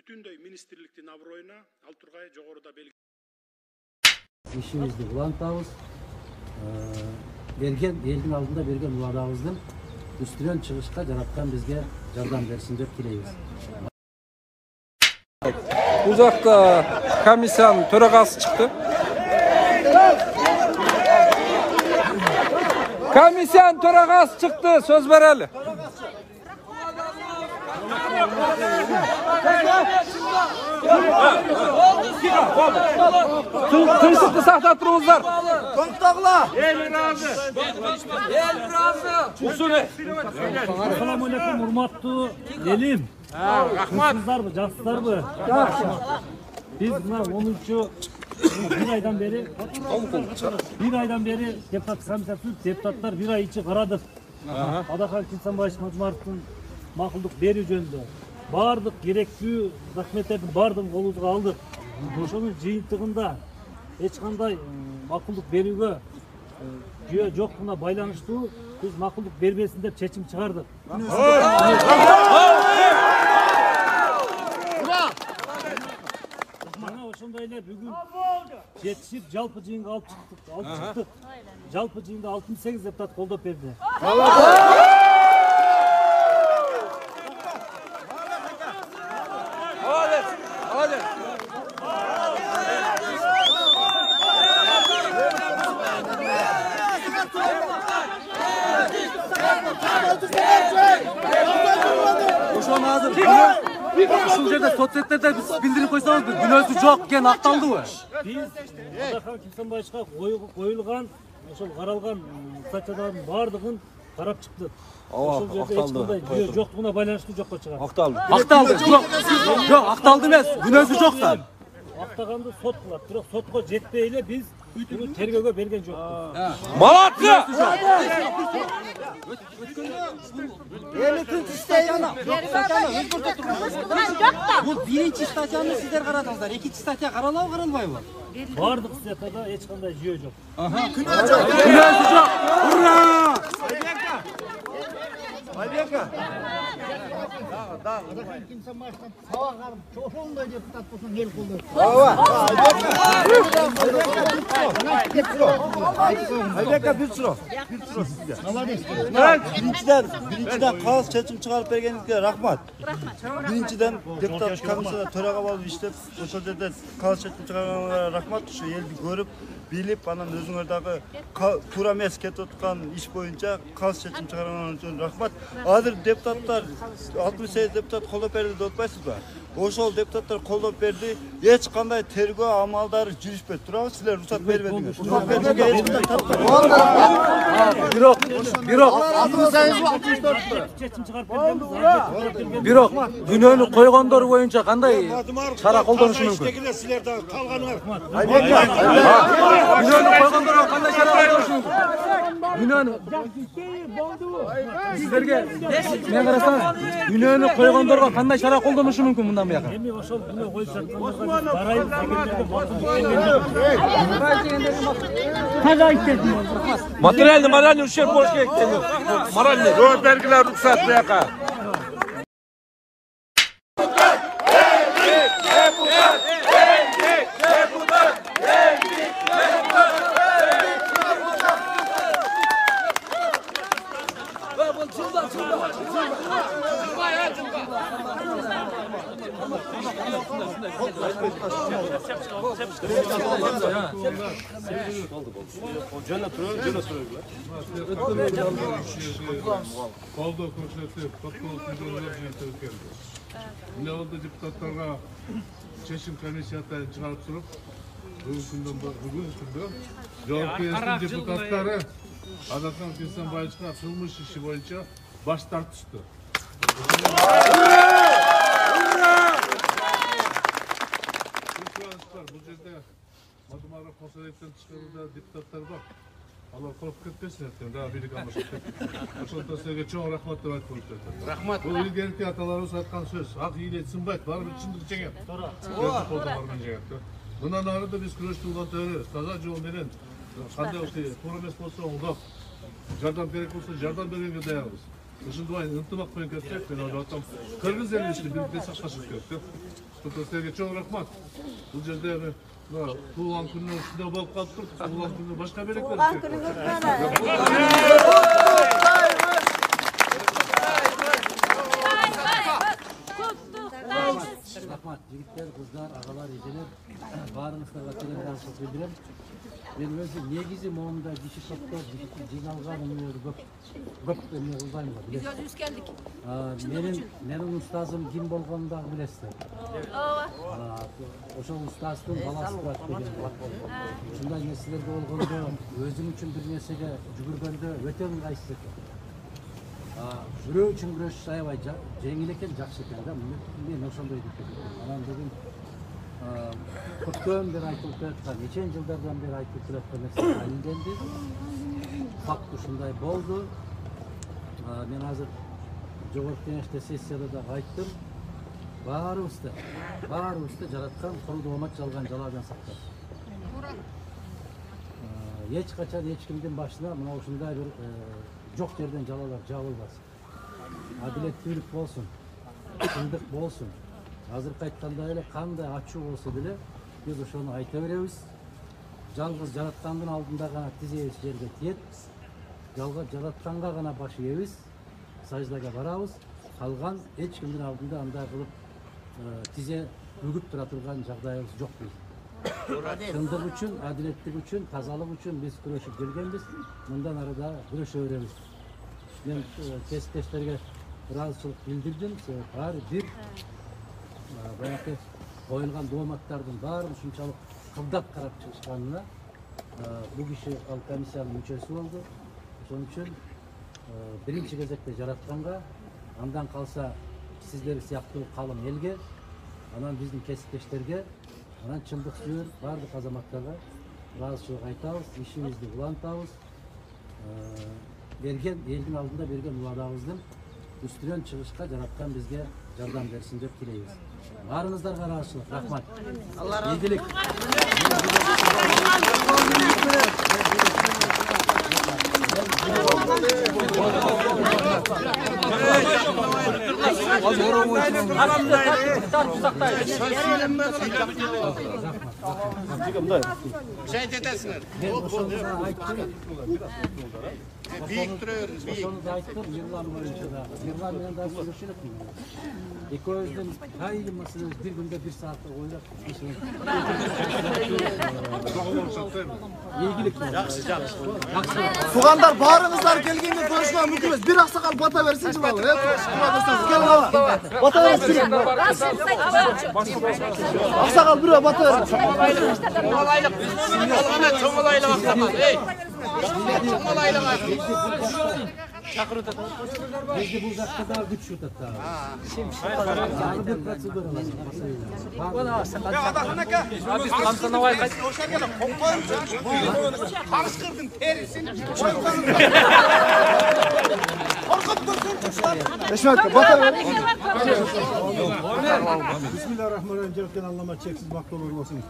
Бүтүндөй министрликтин аброюна ал тургай жогоруда белгилүү. İşimizni улантабыз. Bergen elin алдында берген уадабыздын üstünden çıkışka жараткан bizge жардам берсин деп tileybiz. Uzakta komisyon төрағасы çıktı. Komisyon төрағасы çıktı. Söz verelim. Tınçlıklı sahta turunuzlar. Kontakla. El razı. El razı. Usulü. Assalamu alaikum hurmattуу elim. Rahmat. Жақсыларбы? Biz mına 10-cu bir aydan beri deputat komisсиясы deputatlar bir ay içi qaradık. Adakan Кенсанбаевич Мажумаровдун макулдук берүү жөнүндө бардык керектүү документтердин бардыгын колубузга алдык. Ошонун жыйынтыгында эч кандай макулдук берүүгө жөө жоктугуна байланыштуу биз макулдук бербесин деп чечим чыгардык. Mana ошондой эле бүгүн жетишип жалпы жыйынга алып чыктык. Жалпы жыйында 68 депутат колдоп берди. Ошону азыр ушул жерде соцсеттерде биз билдирип койсоңуз күнөөсү жок экен акталдыбы? Биз Adakan Кенсанбаевичка коюлган ошол каралган статьялардын бардыгын карап чыктык. Ошол жерде эч кандай жөө жоктугуна байланыштуу жокко чыгат. Акталды. Жок, акталды эмес, күнөөсү жок да. Актаганды сот кылат, бирок сотко жетпей эле биз бүтүнү тергөөгө берген жокпуз. Молодцы! Бул биринчи статьяны сиздер карадыңыздар, экинчи статья каралабы, каралбайбы? Бардык статьяда эч кандай жөө жок. Күнөөсү жок. Ура! Айбека. Adakan Кенсанбаевичтен сабак алып, ошондой депутат болсоң эл колдойт. Айбека бир суроо сизге. Биринчиден калыс чечим чыгарып бергениңизге рахмат. Биринчиден депутат комиссияда төрага болуп иштеп, ошол жерде калыс чечим чыгарганга рахмат. Ушу элди көрүп, билип, анан өзүңөр дагы туура эмес кетип аткан иш боюнча калыс чечим чыгарганыңыз үчүн рахмат. Азыр депутаттар 68 депутат колдоп берди деп атпайсызбы? Ошол депутаттар колдоп берди. Эч кандай тергөө амалдары жүрүшпөйт. Туурабы? Силер уруксат бербедиңиз. Рухсат берүүгө эч кандай тарткан. Бирок күнөөнү койгондор боюнча кандай чара колдонушу мүмкүн? Силер дагы калганыңар. Күнөөнү койгондорго кандай чара колдонушу мүмкүн? Күнөөнү сиздерге мен карасаңыз, күнөөнү койгондорго кандай чара колдонушу мүмкүн мындан бияка? Эми ошол күнөө коюп жаткандарга барайбыз дегендерге Материальный, моральный ущерб болуш керек. Моральный. Жол бергиле рухсат буяка. Kolda koşultup, toplu tüzüğünler jüntülken. Ne oldu deputatlarga çeşim komissiyadan çıkarıp turup, bugün kündü, cevap deputatları Adakan Kенсанбаевичка kılmış işi boyunca baş tartıştı. Bu жерде Мажумаров Косаревден тышкарыда депутаттар бар. Алар коркуп кетпесин эртең, дагы бийлик алмашып кетти. Ошондо силерге чоң рахмат деп айтып коюп жатат. Рахмат. Бул илгерки аталарыбыз айткан сөз. Ак ийlet сынбайт, баары бир чындык жеңет. Мындан ары да биз күрөштү уланта беребиз. Таза жол менен кандай туура эмес болсо оңдоп, жардам керек болсо жардам бергенге даярбыз. Ушундай ынтымак менен кетсек, мен ойлоп атам, кыргыз элин ишин бирге сакташыбыз керек. Ошондо силерге чоң рахмат. Бул жерде туулган күнүнүн үстүндө болуп калыптыр. Туулган күнү башка берек берет. Rahmat, jigitler, kızlar, ağalar, ejeler, barınızlarga teşekkür bildirem. Ben özü negizi moğumda dişi toktop, jigalgan umuydu köp emne kılbayım var. Biz özümüz geldik. Menin ustazım kim bolğanını bilesizler. Oşo ustazdın balası var degen bat boldu. Uşunday nерселерге болгондо өзүм үчүн бир нерсеге жүгүргөндө өтө ыңгайсыз экен. Бирөө үчүн күрөш аябай жеңил экен, жакшы экен да. Мен ошондой деп келдим. Анан бүгүн көптөн бери айтылып жаткан, нечен жылдардан бери айтылып жаткан нерсе далилденди. Факт ушундай болду. Мен азыр жогорку кеңеште сессияда да айттым. Баарыбызды жараткан колду оомат жалган жалаадан сактасын. Эч качан эч кимдин башына мына ушундай бир жок жерден жалалар жабылбасын. Адилеттүүлүк болсун, чындык болсун. Азыркы айткандай эле кандай ачуу болсо деле биз ошону айта беребиз. Жалгыз жараткандын алдында гана тизебиз жерге тиет. Жалгыз жаратканга гана баш ийебиз. Саждага барабыз. Калган эч кимдин алдында андай кылып тизе бүгүп тура турган жагдайыбыз жок биздин. Чындык үчүн, адилеттик үчүн, тазалык үчүн биз күрөшүп келгенбиз. Мындан ары да күрөшө беребиз. Мен кесиптештерге ыраазычылык билдирдим. Баары бир баягы коюлган дооматтардын баарын ушунчалык кылдап карап чыгышканына бул киши ал комиссиянын мүчөсү болду. Ошон үчүн биринчи кезекте жаратканга, андан калса сиздер сыяктуу калым элге, анан биздин кесиптештерге, анан чындык сүйөр баардык азаматтарга ыраазычылык айтабыз, ишибизди улантабыз. Берген элдин алдында берген убадабыздын үстүнөн чыгышка жараткан бизге жардам берсин деп тилейбиз. Баарыңыздарга ыраазычылык. Рахмат. Ийгилик. Şahit etesiniz. Büyük duruyoruz. Ошону айттым, Мирлан боюнча да. Мирлан менен да сүйлөшөлүк. Экөөбүздүн айыл маселебиз бир күндө 1 саатта ойлоп чечилет. Ийгилик. Жакшы. Тугандар баарыңыздар келгенге көрүшмө мүмкүн эмес. Бир аксакал бата берсинчи бала. Кел бала. Бата берсин. Аксакал бирөө бата берсин. Çoğalaylık. Algana çoğalaylık aksamal. Ey. Çoğalaylık aksamal. Bizde bu zakta daha güç şutat daha. Şimdi bir prosedür var. Biz Kansanavay kaç? Karışkırdın terisini. Bismillahirrahmanirrahim. Жараткан Аллама чексиз бактылуу болсун.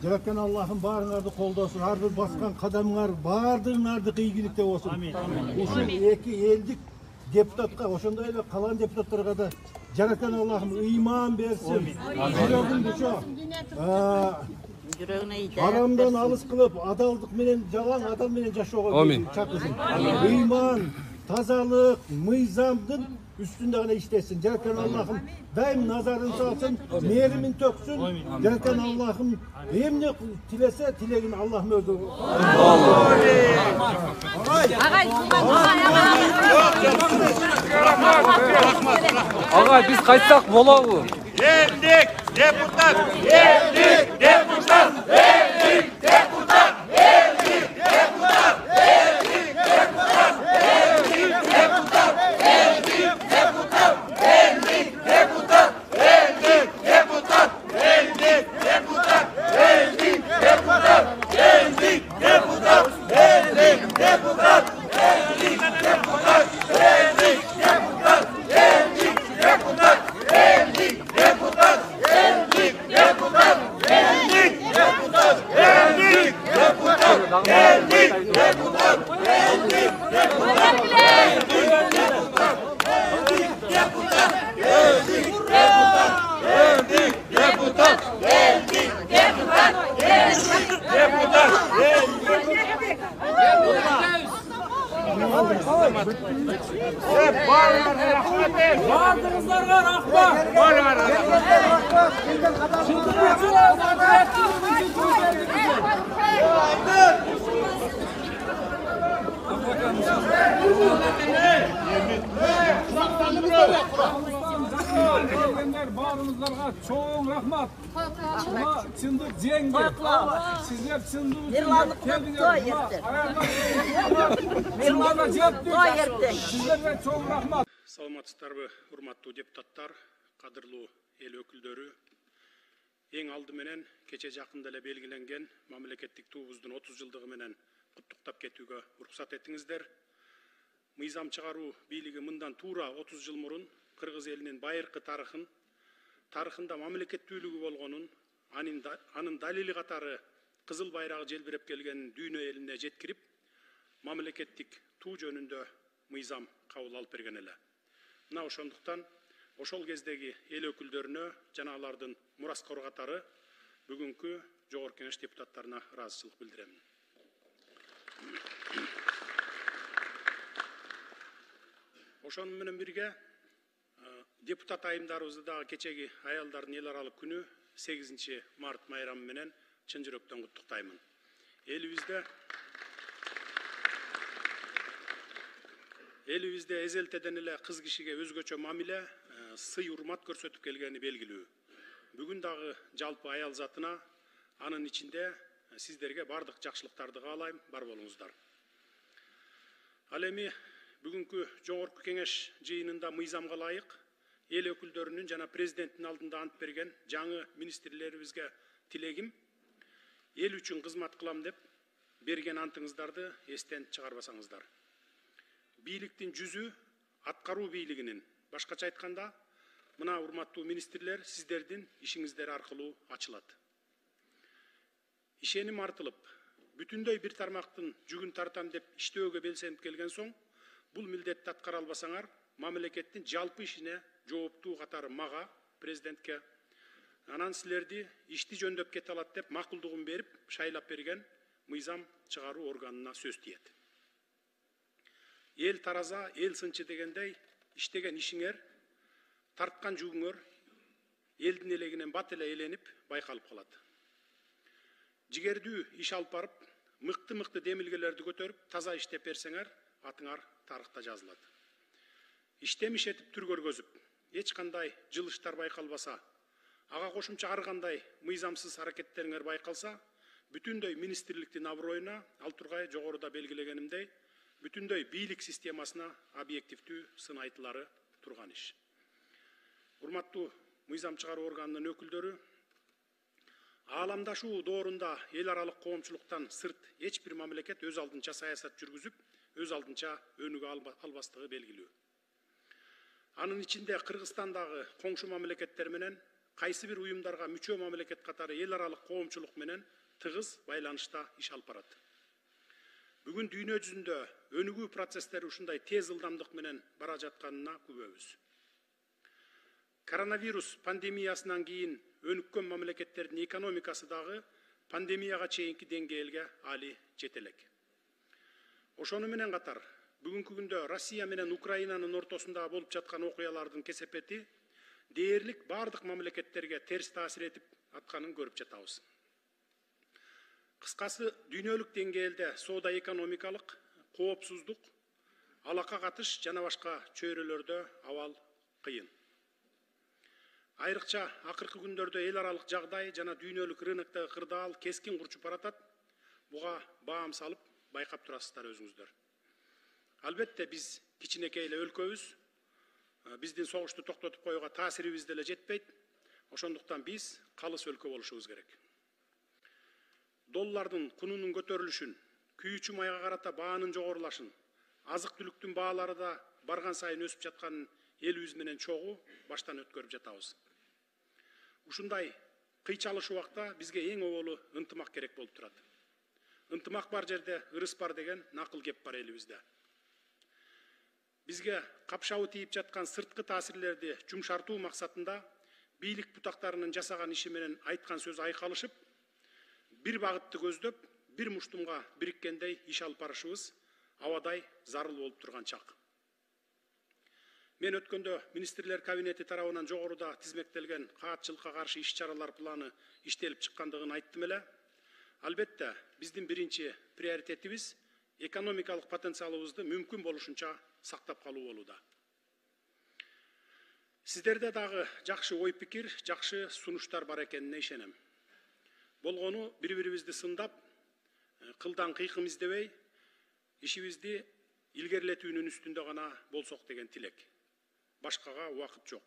Жараткан Аллахым баарыңарды колдосун. Ар бир баскан кадамыңар баардыгыңарды ийгиликте болсун. Ушул эки элдик депутатка, ошондой эле калган депутаттарга да жараткан Аллахым ыйман берсин. Жүрөгүн бушо. Haramdan alыс кылып, адалдык менен жалаң адам менен жашоого чакырсын. Ыйман, тазалык, мыйзамдын üstünde gana işlesin. Жараткан Allah'ım daim nazarını salsın, mehrimin töksün. Жараткан Allah'ım emne tilese tilegin Allah'ım öldü. Ağay biz kaçsak bolabı. Geldik deputat, geldik deputat, geldik deputat, geldik deputat, geldik deputat, geldik deputat, geldik deputat, geldik deputat, geldik deputat, geldik deputat, geldik deputat, geldik deputat, geldik deputat, geldik deputat, geldik deputat, geldik deputat, geldik deputat, geldik deputat, geldik deputat. Bardığınızlarga rahmat. Barımızlarga çoğun rahmat. Buna çındık cengi. Sizler çındık sizlerge çoğun rahmat. Саламатсыздарбы, урматтуу депутаттар, кадырлуу эл өкүлдөрү. Эң алды менен кече жакында эле белгиленген мамлекеттик туубуздун 30 жылдыгы менен куттуктап кетүүгө уруксат этиңиздер. Мыйзам чыгаруу бийлиги мындан туура 30 жыл мурун кыргыз элинин байыркы тарыхында мамлекеттүүлүгү болгонун, анын далили катары кызыл байрагы желбиреп келгенин дүйнө элине жеткирип, мамлекеттик туу жөнүндө мыйзам кабыл алып берген эле. Мына ошондуктан ошол кездеги эл өкүлдөрүнө жана алардын мураскор катары бүгүнкү Жогорку Кеңеш депутаттарына ыраазычылык билдирем. Ошону менен бирге депутат айымдарыбызды дагы кечеги аялдардын эл аралык күнү 8 март майрамы менен чын жүрөктөн куттуктаймын. Элибизде эзелтеден эле кыз кишиге өзгөчө мамиле, сый урмат көрсөтүп келгени белгилүү. Бүгүн дагы жалпы аял затына, анын ичинде сиздерге бардык жакшылыктарды каалайм, бар болуңуздар. Ал эми бүгүнкү Жогорку Кеңеш жыйынында мыйзамга ылайык эл өкүлдөрүнүн жана президенттин алдында ант берген жаңы министрлерибизге тилегим, эл үчүн кызмат кылам деп берген антыңыздарды эстен чыгарбасаңыздар. Бийликтин жүзү аткаруу бийлигинин, башкача айтканда, мына урматтуу министрлер сиздердин ишиңиздер аркылуу ачылат. Ишеним артылып, бүтүндөй бир тармактын жүгүн тартам деп иштөөгө белсенип келген соң, бул милдетти аткара албасаңар, мамлекеттин жалпы ишине жооптуу катары мага, президентке, анан силерди ишти жөндөп кете алат деп макулдугун берип, шайлап берген мыйзам чыгаруу органына сөз тиет. Эл тараза, эл сынчы дегендей, иштеген ишиңер, тарткан жүгүңөр, элдин элегинен бат эле эленип байкалып калат. Жигердүү иш алып барып, мыкты демилгелерди көтөрүп, таза иштеп берсеңер, атыңар тарыхта жазылат. Иштемиш этип түр көргөзүп, эч кандай жылыштар байкалбаса, ага кошумча ар кандай мыйзамсыз аракеттериңер байкалса, бүтүндөй министрликтин аброюна, ал тургай жогоруда белгилегенимдей, бүтүндөй бийлик системасына объективдүү сын айтылары турган иш. Урматтуу мыйзам чыгаруу органынын өкүлдөрү, ааламдашуу доорунда эл аралык коомчулуктан сырт эч бир мамлекет өз алдынча саясат жүргүзүп, өз алдынча өнүгө албастыгы белгилүү. Анын ичинде Кыргызстандагы коңшу мамлекеттер менен кайсы бир уюмдарга мүчө мамлекет катары эл аралык коомчулук менен тыгыз байланышта иш алып барат. Бүгүн дүйнө жүзүндө өнүгүү процесстери ушундай тез ылдамдык менен бара жатканына күбөбүз. Коронавирус пандемиясынан кийин өнүккөн мамлекеттердин экономикасы дагы пандемияга чейинки деңгээлге али жете элек. Ошону менен катар, бүгүнкү күндө Россия менен Украинанын ортосунда болуп жаткан окуялардын кесепети дээрлик бардык мамлекеттерге терс таасир этип атканын көрүп жатабыз. Кыскасы, дүйнөлүк деңгээлде соода экономикалык, коопсуздук, алака катыш жана башка чөйрөлөрдө абал кыйын. Айрыкча акыркы күндөрдө эл аралык жагдай жана дүйнөлүк рыноктогу кырдаал кескин курчуп баратат. Буга баам салып байкап турасыздар өзүңүздөр. Албетте биз кичинекей эле өлкөбүз, биздин согушту токтотуп коюуга таасирибиз деле жетпейт. Ошондуктан биз калыс өлкө болушубуз керек. Доллардын кунунун көтөрүлүшүн, күйүүчү майга карата баанын жогорулашын, азык түлүктүн баалары да барган сайын өсүп жатканын элибиз менен чогуу баштан өткөрүп жатабыз. Ушундай кыйчалыш убакта бизге эң оболу ынтымак керек болуп турат. Ынтымак бар жерде ырыс бар деген накыл кеп бар элибизде. Бизге капшабы тийип жаткан сырткы таасирлерди жумшартуу максатында бийлик бутактарынын жасаган иши менен айткан сөз айкалышып, бир багытты көздөп, бир муштумга бириккендей иш алып барышыбыз абадай зарыл болуп турган чак. Мен өткөндө министрлер кабинети тарабынан жогоруда тизмектелген каатчылыкка каршы иш-чаралар планы иштелип чыккандыгын айттым эле. Албетте, биздин биринчи приоритетибиз экономикалык потенциалыбызды мүмкүн болушунча сактап калуу болууда. Сиздерде дагы жакшы ой пикир, жакшы сунуштар бар экенине ишенем. Болгону бири-бирибизди сындап, кылдан кыйкым издебей, ишибизди илгерилетүүнүн үстүндө гана болсок деген тилек. Башкага убакыт жок.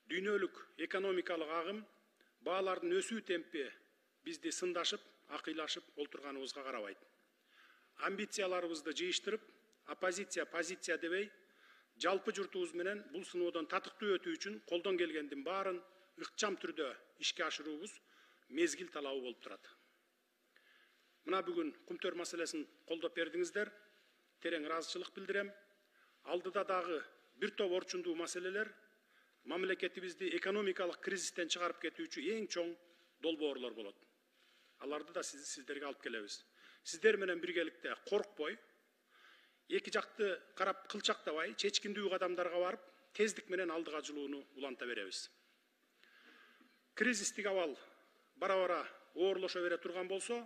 Дүйнөлүк экономикалык агым, баалардын өсүү темпи бизди сындашып, акыйлашып олтурганыбызга карабайт. Амбицияларыбызды жыйыштырып, позиция дебей, жалпы журтубуз менен бул сыноодон татыктуу өтүү үчүн колдон келгендин баарын ыкчам түрдө ишке ашыруубуз мезгил талабы болуп турат. Мына бүгүн кумтөр маселесин колдоп бердиңиздер, терең ыраазычылык билдирем. Алдыда дагы бир топ орчундуу маселелер мамлекетибизди экономикалык кризистен чыгарып кетүүчү эң чоң долбоорлор болот. Аларды да сиздерге алып келебиз. Сиздер менен биргеликте коркпой, эки жакты карап кылчактабай, чечкиндүү кадамдарга барып, тездик менен алдыга жылууну уланта беребиз. Кризистик абал бара-бара оорлошо бере турган болсо,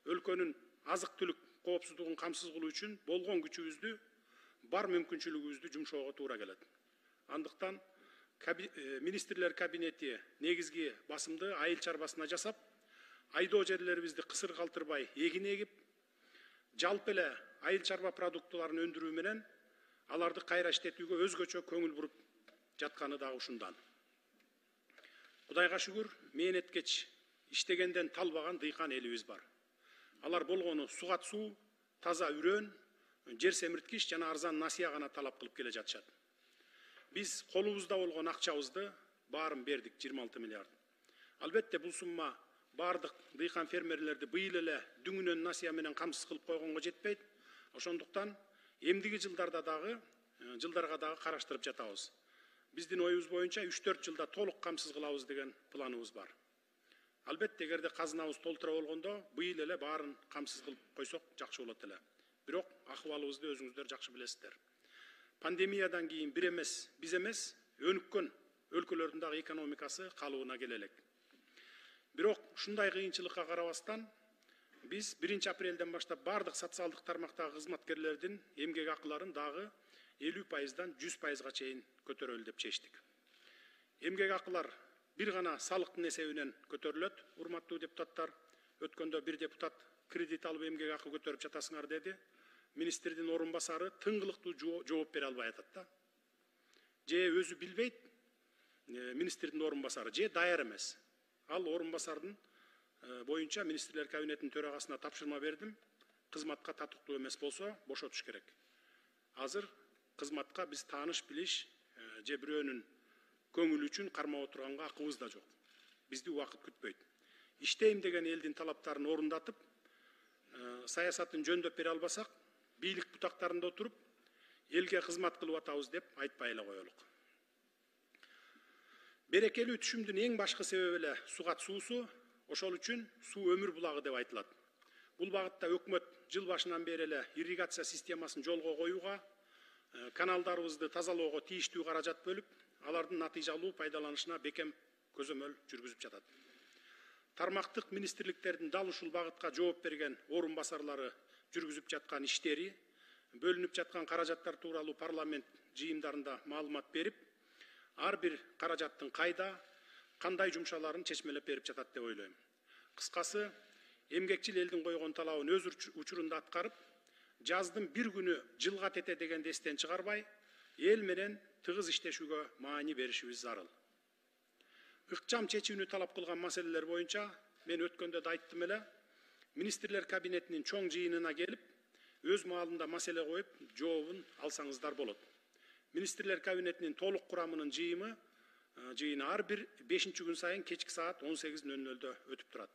өлкөнүн азык-түлүк коопсуздугун камсыз кылуу үчүн болгон күчүбүздү, бар мүмкүнчүлүгүбүздү жумшоого туура келет. Андыктан министрлер кабинети негизги басымды айыл чарбасына жасап, айдоо жерлерибизди кысыр калтырбай эгин эгип, жалпы эле айыл чарба продуктыларын өндүрүү менен аларды кайра иштетүүгө өзгөчө көңүл буруп жатканы дагы ушундан. Кудайга шүгүр, мээнеткеч иштегенден талбаган дыйкан элибиз бар. Алар болгону сугат суу, таза үрөн, жер семирткич жана арзан насыя гана талап кылып келе жатышат. Биз колубузда болгон акчабызды баарын бердик, 26 миллиард. Албетте бул сумма бардык дыйкан фермерлерди быйыл эле дүңүнөн насыя менен камсыз кылып койгонго жетпейт. Ошондуктан эмдиги жылдарга дагы караштырып жатабыз. Биздин оюбуз боюнча 3-4 жылда толук камсыз кылабыз деген планыбыз бар. Албетте эгерде казынабыз толтура болгондо быйыл эле баарын камсыз кылып койсок жакшы болот эле. Бирок акыбалыбызды өзүңүздөр жакшы билесиздер. Пандемиядан кийин биз эмес, өнүккөн өлкөлөрдүн дагы экономикасы калыбына келе элек. Бирок ушундай кыйынчылыкка карабастан биз 1 апрелден баштап бардык социалдык тармактагы кызматкерлердин эмгек акыларын дагы 50%дан 100%га чейин көтөрөлү деп чечтик. Эмгек акылар бир гана салыктын эсебинен көтөрүлөт, урматтуу депутаттар. Өткөндө бир депутат кредит алып эмгек акы көтөрүп жатасыңар деди. Министрдин орун басары тыңгылыктуу жооп бере албай атат да. Же өзү билбейт, министрдин орун басары, же даяр эмес. Ал орун басардын боюнча министрлер кабинетинин төрагасына тапшырма бердим. Кызматка татыктуу эмес болсо бошотуш керек. Азыр кызматка биз тааныш билиш же бирөөнүн көңүлү үчүн кармап отурганга акыбыз да жок. Бизди убакыт күтпөйт. Иштейм деген элдин талаптарын орундатып, саясатын жөндөп бере албасак, бийлик бутактарында отуруп, элге кызмат кылып атабыз деп айтпай эле коелук. Берекелүү түшүмдүн эң башкы себеби эле сугат суусу, ошол үчүн суу өмүр булагы деп айтылат. Бул багытта өкмөт жыл башынан бери эле ирригация системасын жолго коюуга, каналдарыбызды тазалоого тийиштүү каражат бөлүп, алардын натыйжалуу пайдаланышына бекем көзөмөл жүргүзүп жатат. Тармактык министрликтердин дал ушул багытка жооп берген орун басарлары жүргүзүп жаткан иштери, бөлүнүп жаткан каражаттар тууралуу парламент жыйындарында маалымат берип, ар бир каражаттын кайда, кандай жумшаларын чечмелеп берип жатат деп ойлойм. Кыскасы, эмгекчил элдин койгон талабын өз учурунда аткарып, жаздын бир күнү жылга тете дегенди эстен чыгарбай, эл менен тыгыз иштешүүгө маани беришибиз зарыл. Ыкчам чечүүнү талап кылган маселелер боюнча мен өткөндө да айттым эле, министрлер кабинетинин чоң жыйынына келип, өз маалында маселе коюп, жообун алсаңыздар болот. Министрлер кабинетинин толук курамынын жыйыны ар бир 5-күн сайын кечки саат 18:00-дө өтүп турат.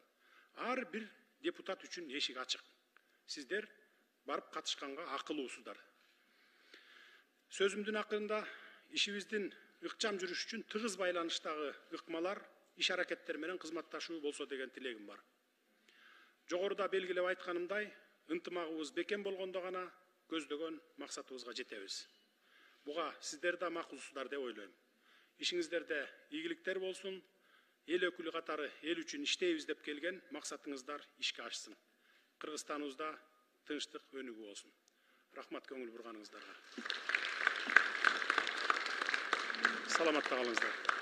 Ар бир депутат үчүн эшик ачык. Сиздер барып катышканга акылуусуздар. Сөзүмдүн акырында ишибиздин ыкчам жүрүш үчүн тыгыз байланыштагы ыкмалар, иш аракеттер менен кызматташуу болсо деген тилегим бар. Жогоруда белгилеп айтканымдай, ынтымагыбыз бекем болгондо гана көздөгөн максатыбызга жетебиз. Буга сиздер да макулсуздар деп ойлойм. Ишиңиздерде ийгиликтер болсун, эл өкүлү катары эл үчүн иштейбиз деп келген максатыңыздар ишке ашсын. Кыргызстаныбызда тынчтык өнүгүү болсун. Рахмат көңүл бурганыңыздарга. Саламатта калыңыздар.